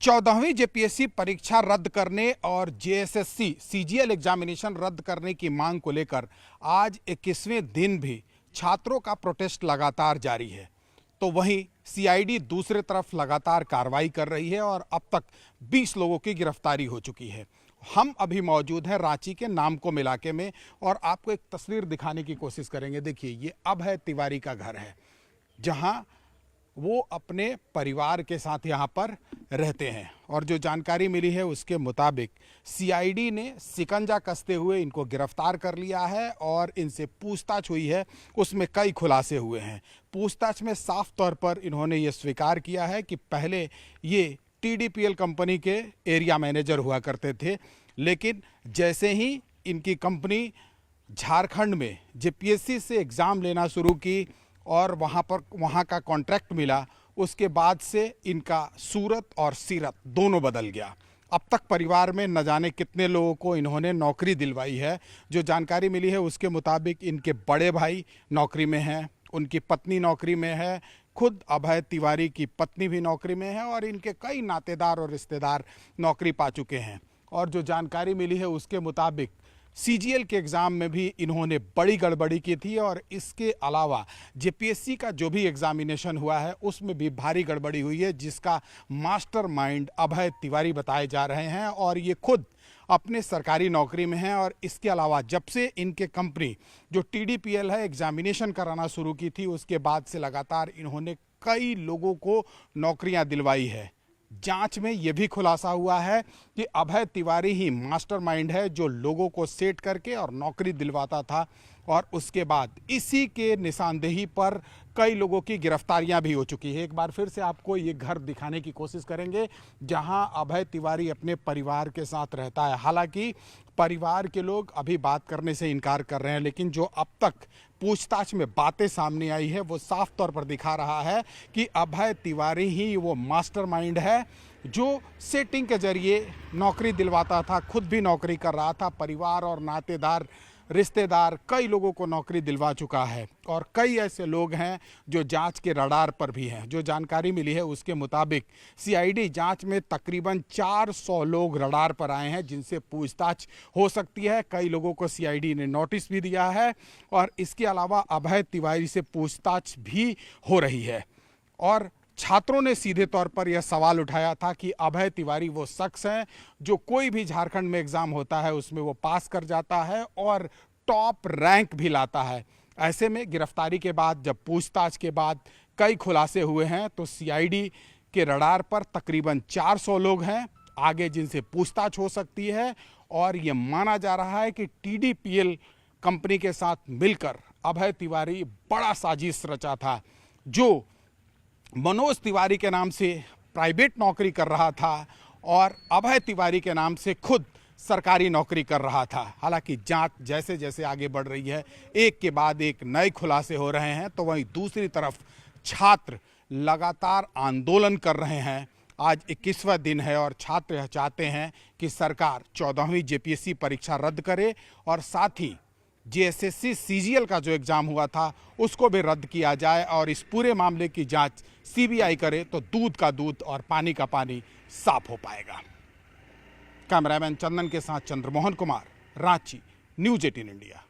14वीं JPSC परीक्षा रद्द करने और जेएसएससी सीजीएल एग्जामिनेशन रद्द करने की मांग को लेकर आज 21वें दिन भी छात्रों का प्रोटेस्ट लगातार जारी है। तो वहीं सीआईडी दूसरे तरफ लगातार कार्रवाई कर रही है और अब तक 20 लोगों की गिरफ्तारी हो चुकी है। हम अभी मौजूद हैं रांची के नामकुम इलाके में और आपको एक तस्वीर दिखाने की कोशिश करेंगे। देखिए, ये अभय तिवारी का घर है, जहां वो अपने परिवार के साथ यहाँ पर रहते हैं और जो जानकारी मिली है उसके मुताबिक सीआईडी ने शिकंजा कसते हुए इनको गिरफ्तार कर लिया है और इनसे पूछताछ हुई है। उसमें कई खुलासे हुए हैं। पूछताछ में साफ तौर पर इन्होंने ये स्वीकार किया है कि पहले ये टीडीपीएल कंपनी के एरिया मैनेजर हुआ करते थे, लेकिन जैसे ही इनकी कंपनी झारखंड में जेपीएससी से एग्ज़ाम लेना शुरू की और वहाँ का कॉन्ट्रैक्ट मिला, उसके बाद से इनका सूरत और सीरत दोनों बदल गया। अब तक परिवार में न जाने कितने लोगों को इन्होंने नौकरी दिलवाई है। जो जानकारी मिली है उसके मुताबिक इनके बड़े भाई नौकरी में हैं, उनकी पत्नी नौकरी में है, खुद अभय तिवारी की पत्नी भी नौकरी में है और इनके कई नातेदार और रिश्तेदार नौकरी पा चुके हैं। और जो जानकारी मिली है उसके मुताबिक सीजीएल के एग्ज़ाम में भी इन्होंने बड़ी गड़बड़ी की थी और इसके अलावा जेपीएससी का जो भी एग्ज़ामिनेशन हुआ है उसमें भी भारी गड़बड़ी हुई है, जिसका मास्टरमाइंड अभय तिवारी बताए जा रहे हैं। और ये खुद अपने सरकारी नौकरी में हैं और इसके अलावा जब से इनके कंपनी जो टीडीपीएल है एग्ज़ामिनेशन कराना शुरू की थी, उसके बाद से लगातार इन्होंने कई लोगों को नौकरियां दिलवाई है। जांच में यह भी खुलासा हुआ है कि अभय तिवारी ही मास्टरमाइंड है जो लोगों को सेट करके और नौकरी दिलवाता था। और उसके बाद इसी के निशानदेही पर कई लोगों की गिरफ्तारियां भी हो चुकी है। एक बार फिर से आपको ये घर दिखाने की कोशिश करेंगे जहां अभय तिवारी अपने परिवार के साथ रहता है। हालांकि परिवार के लोग अभी बात करने से इनकार कर रहे हैं, लेकिन जो अब तक पूछताछ में बातें सामने आई है वो साफ तौर पर दिखा रहा है कि अभय तिवारी ही वो मास्टरमाइंड है जो सेटिंग के जरिए नौकरी दिलवाता था, खुद भी नौकरी कर रहा था, परिवार और नातेदार रिश्तेदार कई लोगों को नौकरी दिलवा चुका है। और कई ऐसे लोग हैं जो जांच के रडार पर भी हैं। जो जानकारी मिली है उसके मुताबिक सीआईडी जांच में तकरीबन 400 लोग रडार पर आए हैं जिनसे पूछताछ हो सकती है। कई लोगों को सीआईडी ने नोटिस भी दिया है और इसके अलावा अभय तिवारी से पूछताछ भी हो रही है। और छात्रों ने सीधे तौर पर यह सवाल उठाया था कि अभय तिवारी वो शख्स हैं जो कोई भी झारखंड में एग्ज़ाम होता है उसमें वो पास कर जाता है और टॉप रैंक भी लाता है। ऐसे में गिरफ्तारी के बाद जब पूछताछ के बाद कई खुलासे हुए हैं तो सीआईडी के रडार पर तकरीबन 400 लोग हैं आगे जिनसे पूछताछ हो सकती है। और ये माना जा रहा है कि टीडीपीएल कंपनी के साथ मिलकर अभय तिवारी बड़ा साजिश रचा था, जो मनोज तिवारी के नाम से प्राइवेट नौकरी कर रहा था और अभय तिवारी के नाम से खुद सरकारी नौकरी कर रहा था। हालांकि जांच जैसे जैसे आगे बढ़ रही है, एक के बाद एक नए खुलासे हो रहे हैं, तो वहीं दूसरी तरफ छात्र लगातार आंदोलन कर रहे हैं। आज 21वां दिन है और छात्र यह चाहते हैं कि सरकार 14वीं जेपीएससी परीक्षा रद्द करे और साथ ही जेएसएससी सीजीएल का जो एग्ज़ाम हुआ था उसको भी रद्द किया जाए और इस पूरे मामले की जांच सीबीआई करे तो दूध का दूध और पानी का पानी साफ हो पाएगा। कैमरामैन चंदन के साथ चंद्रमोहन कुमार, रांची, न्यूज़ 18 इंडिया।